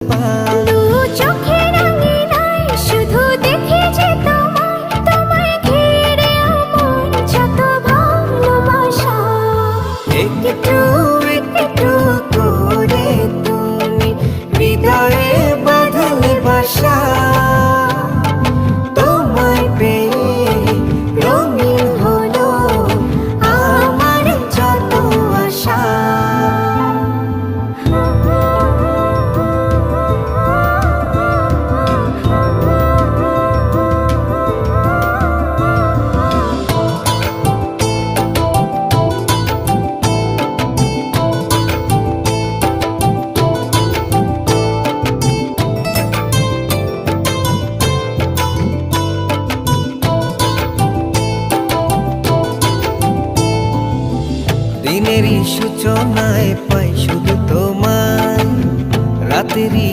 পাই। দু চোখের আঙিনায় শুধু দেখি যে তোমায়, তোমায় ঘিরে আমার যত ভালোবাসা। একটু একটু করে তুমি হৃদয়ে বাঁধলে বাসা। তোমায় পেয়ে রঙিন হলো আমার যত আশা। দিনেরই সূচনায় পাই শুধু তোমায়, রাতেরই